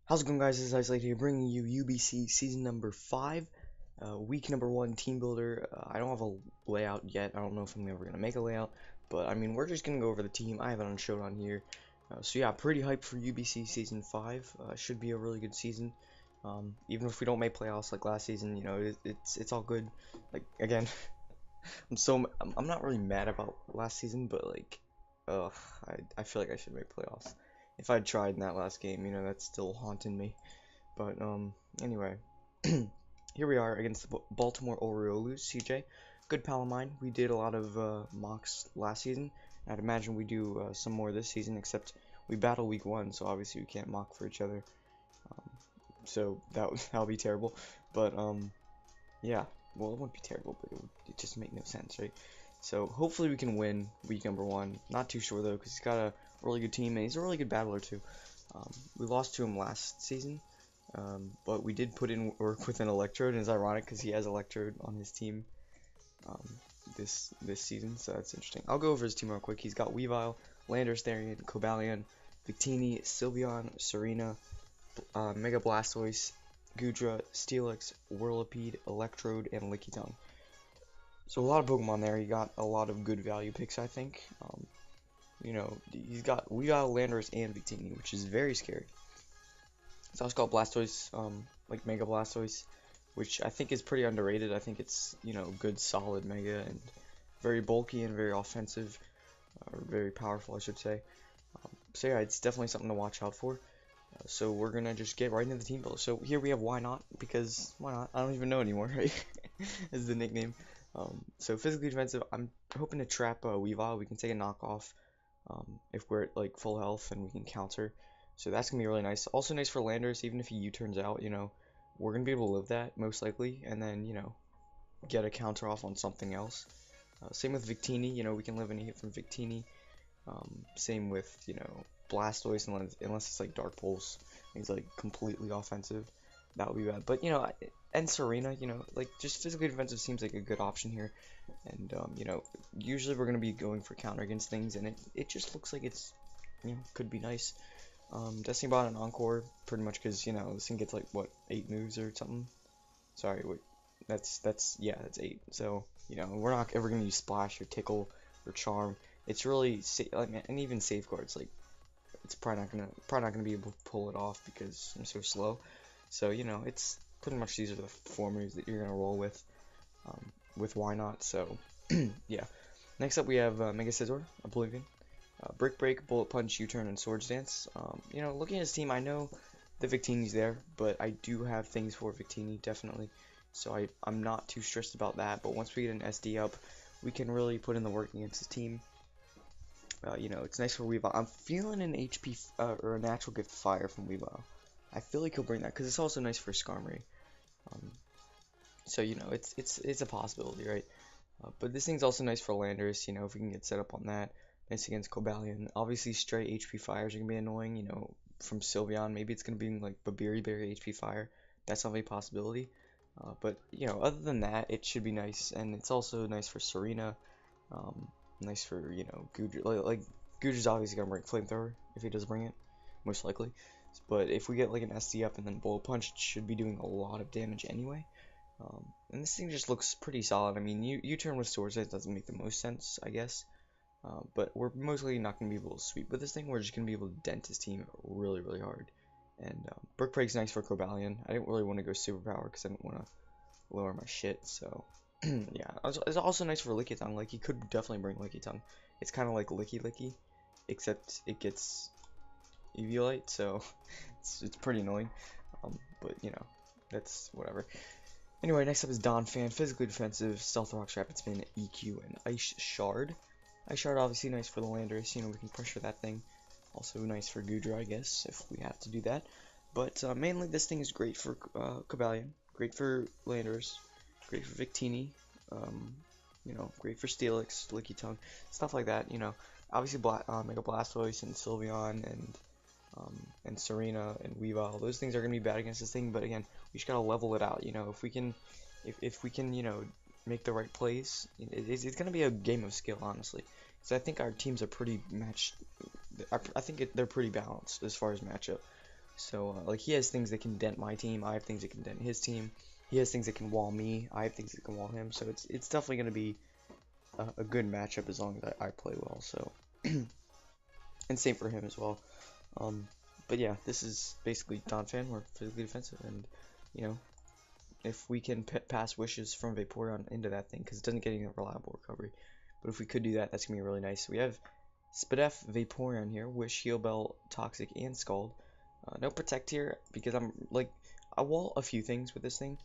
How's it going, guys? This is Isolate here, bringing you UBC season number 5, week number 1 team builder. I don't have a layout yet. I don't know if I'm ever gonna make a layout, but I mean, we're just gonna go over the team. I have it on showdown here. So yeah, pretty hyped for UBC season 5. Should be a really good season. Even if we don't make playoffs like last season, you know, it's all good. Like again, I'm not really mad about last season, but like, ugh, I feel like I should make playoffs. If I'd tried in that last game, you know, that's still haunting me. But anyway, here we are against the Baltimore Oriolus. CJ, good pal of mine. We did a lot of mocks last season. I'd imagine we do some more this season, except we battle week 1, so obviously we can't mock for each other. Um, so that'll be terrible. But yeah, well, it wouldn't be terrible, but it just make no sense, right? So hopefully we can win week number 1. Not too sure though, because he's got a really good team and he's a really good battler too. We lost to him last season, but we did put in work with an Electrode, and it's ironic because he has Electrode on his team um, this season, so that's interesting. I'll go over his team real quick. He's got Weavile, Landorus, Therian, Cobalion, Victini, Sylveon, Serena, Mega Blastoise, Gudra, Steelix, Whirlipede, Electrode, and Lickitung. So a lot of Pokemon there. He got a lot of good value picks, I think. You know, we got Landorus and Victini, which is very scary. It's also got Blastoise, like Mega Blastoise, which I think is pretty underrated. I think it's, you know, good solid Mega and very bulky and very offensive, or very powerful, I should say. So yeah, it's definitely something to watch out for. So we're gonna just get right into the team build. So here we have Why Not, because why not? I don't even know anymore, right? Is the nickname. So physically defensive, I'm hoping to trap Weavile. We can take a knockoff if we're at like full health and we can counter. So that's gonna be really nice. Also nice for Landers, even if he U-turns out, you know, we're gonna be able to live that most likely, and then, you know, get a counter off on something else. Same with Victini, you know, we can live any hit from Victini. Same with, you know, Blastoise, unless it's like Dark Pulse, he's like completely offensive. That would be bad. But you know, and Serena, you know, like just physically defensive seems like a good option here. And you know, usually we're gonna be going for counter against things, and it just looks like it's, you know, could be nice. Destiny Bot and Encore, pretty much because, you know, this thing gets like what, 8 moves or something. Sorry, wait, yeah, that's 8. So you know, we're not ever gonna use Splash or Tickle or Charm. It's really like, and even Safeguards, like it's probably not gonna be able to pull it off because I'm so slow. So you know, it's pretty much these are the 4 moves that you're gonna roll with Why Not. So yeah. Next up we have Mega Scizor, Oblivion, Brick Break, Bullet Punch, U-Turn, and Swords Dance. You know, looking at his team, I know the Victini's there, but I do have things for Victini definitely. So I'm not too stressed about that. But once we get an SD up, we can really put in the work against his team. You know, it's nice for Weavile. I'm feeling an HP or a natural gift fire from Weavile. I feel like he'll bring that because it's also nice for Skarmory. Um, so you know, it's a possibility, right? But this thing's also nice for Landers. You know, if we can get set up on that. Nice against Cobalion. Obviously, stray HP fires are gonna be annoying. You know, from Sylveon, maybe it's gonna be like Babiri Berry HP fire. That's not a possibility. But you know, other than that, it should be nice, and it's also nice for Serena. Um, Nice for, you know, Gudra. Like Gudra's obviously gonna bring Flamethrower if he does bring it, most likely. But if we get like an SD up and then Bullet Punch, it should be doing a lot of damage anyway. And this thing just looks pretty solid. I mean, U-turn with Swords, that doesn't make the most sense, I guess. But we're mostly not going to be able to sweep with this thing. We're just going to be able to dent his team really, really hard. And Brick Break's nice for Cobalion. I didn't really want to go Superpower because I didn't want to lower my shit. So, yeah. It's also nice for Lickitung. Like, he could definitely bring Lickitung. It's kind of like Licky Licky, except it gets Eviolite, so it's pretty annoying. But, you know, that's whatever. Anyway, next up is Donphan. Physically defensive, Stealth Rock, Rapid Spin, EQ, and Ice Shard. Ice Shard obviously nice for the Landorus, you know, we can pressure that thing. Also nice for Gudra, I guess, if we have to do that. But mainly this thing is great for Cobalion, great for Landorus, great for Victini, you know, great for Steelix, Lickitung, stuff like that, you know. Obviously Mega Blastoise and Sylveon and Serena and Weavile, those things are going to be bad against this thing, but again, we just got to level it out, you know. If we can, you know, make the right plays, it's going to be a game of skill, honestly. Because I think our teams are pretty matched. I think they're pretty balanced as far as matchup. So like he has things that can dent my team, I have things that can dent his team. He has things that can wall me, I have things that can wall him. So it's definitely gonna be a good matchup as long as I play well. So and same for him as well. Um, but yeah, this is basically Donphan. We're physically defensive, and you know, if we can pass wishes from Vaporeon into that thing, because it doesn't get any reliable recovery. But if we could do that, that's gonna be really nice. So we have Spadef, Vaporeon here, Wish, Heal Bell, Toxic, and Scald. No Protect here because I'm like I wall a few things with this thing,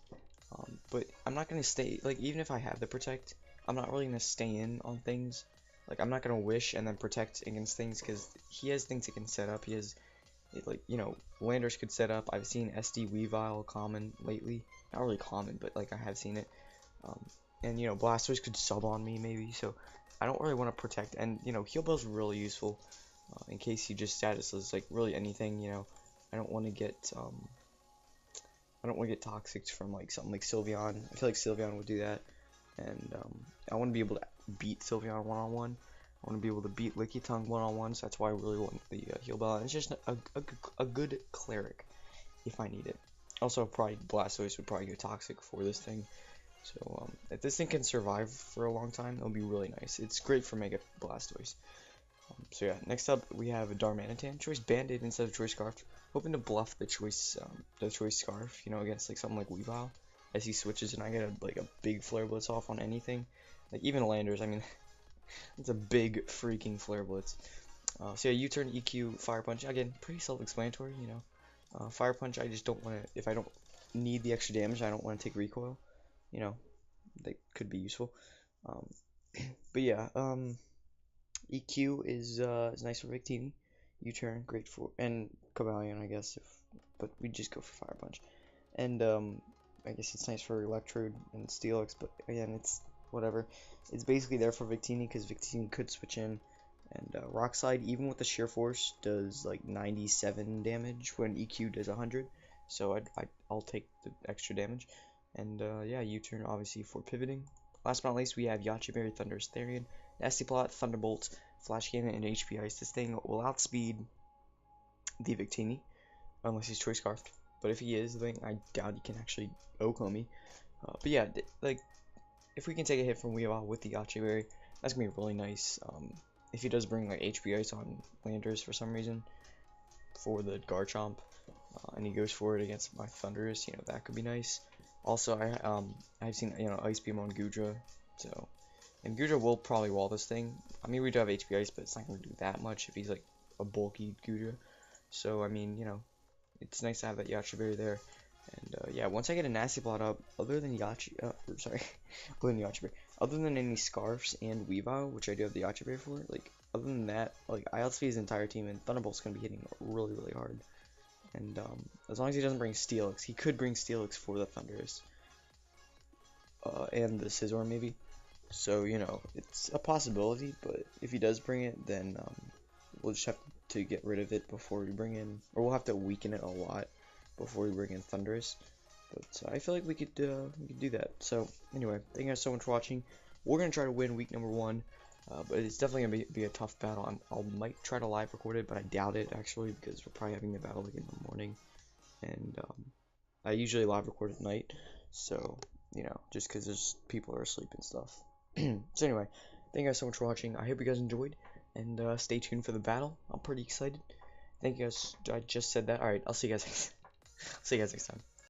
but I'm not gonna stay like even if I have the Protect, I'm not really gonna stay in on things. Like I'm not gonna Wish and then Protect against things because he has things he can set up. He has like Landers could set up. I've seen SD Weavile common lately, not really common, but like I have seen it. And Blastoise could sub on me maybe, so I don't really want to protect. And Heal Bell's really useful in case he just statuses like really anything. I don't want to get toxics from like something like Sylveon. I feel like Sylveon would do that, and I want to be able to beat Sylveon one-on-one. I want to be able to beat Lickitung one-on-one, so that's why I really want the Heal Bell. And it's just a good cleric if I need it. Also, probably Blastoise would probably go toxic for this thing. So if this thing can survive for a long time, it'll be really nice. It's great for Mega Blastoise. So yeah, next up we have a Darmanitan, Choice Band-Aid instead of Choice Scarf. Hoping to bluff the Choice Scarf, against like something like Weavile as he switches, and I get a big Flare Blitz off on anything, like even Landers. I mean, it's a big freaking Flare Blitz. So yeah, U-turn, EQ, Fire Punch. Again, pretty self-explanatory. Fire Punch. I just don't want to. If I don't need the extra damage, I don't want to take recoil. That could be useful. But yeah, EQ is nice for Victini. U-turn, great for, and Cobalion, I guess, but we just go for Fire Punch. And I guess it's nice for Electrode and Steelix, but again, it's whatever. It's basically there for Victini because Victini could switch in. And Rock Slide, even with the Sheer Force, does like 97 damage when EQ does 100. So I'll take the extra damage. And yeah, U-turn obviously for pivoting. Last but not least, we have Yache Berry, Thunderous Therian, Nasty Plot, Thunderbolt, Flash Cannon, and HP Ice. This thing will outspeed the Victini, unless he's Choice Scarfed. But if he is, then I doubt he can actually OHKO me. But yeah, like, if we can take a hit from Weavile with the Yache Berry, that's gonna be really nice. If he does bring like HP Ice on Landers for some reason, for the Garchomp, and he goes for it against my Thundurus, that could be nice. Also, I've seen Ice Beam on Goodra, so and Goodra will probably wall this thing. I mean, we do have HP Ice, but it's not gonna do that much if he's like a bulky Goodra. So I mean, it's nice to have that Yache Berry there. And yeah, once I get a Nasty Plot up, other than Yache, other than any Scarfs and Weavile, which I do have the Yache Berry for, like other than that, like I outspeed his entire team, and Thunderbolt's gonna be hitting really hard. And as long as he doesn't bring Steelix, he could bring Steelix for the Thundurus and the Scizor maybe. So it's a possibility, but if he does bring it, then we'll just have to get rid of it before we bring in, or we'll have to weaken it a lot before we bring in Thundurus. But I feel like we could do that. So anyway, thank you guys so much for watching. We're gonna try to win week number 1. But it's definitely gonna be a tough battle. I might try to live record it, but I doubt it actually because we're probably having the battle like in the morning, and I usually live record at night, so just because there's people are asleep and stuff. So anyway, thank you guys so much for watching. I hope you guys enjoyed, and stay tuned for the battle. I'm pretty excited. Thank you guys. I just said that. All right, I'll see you guys. See you guys next time.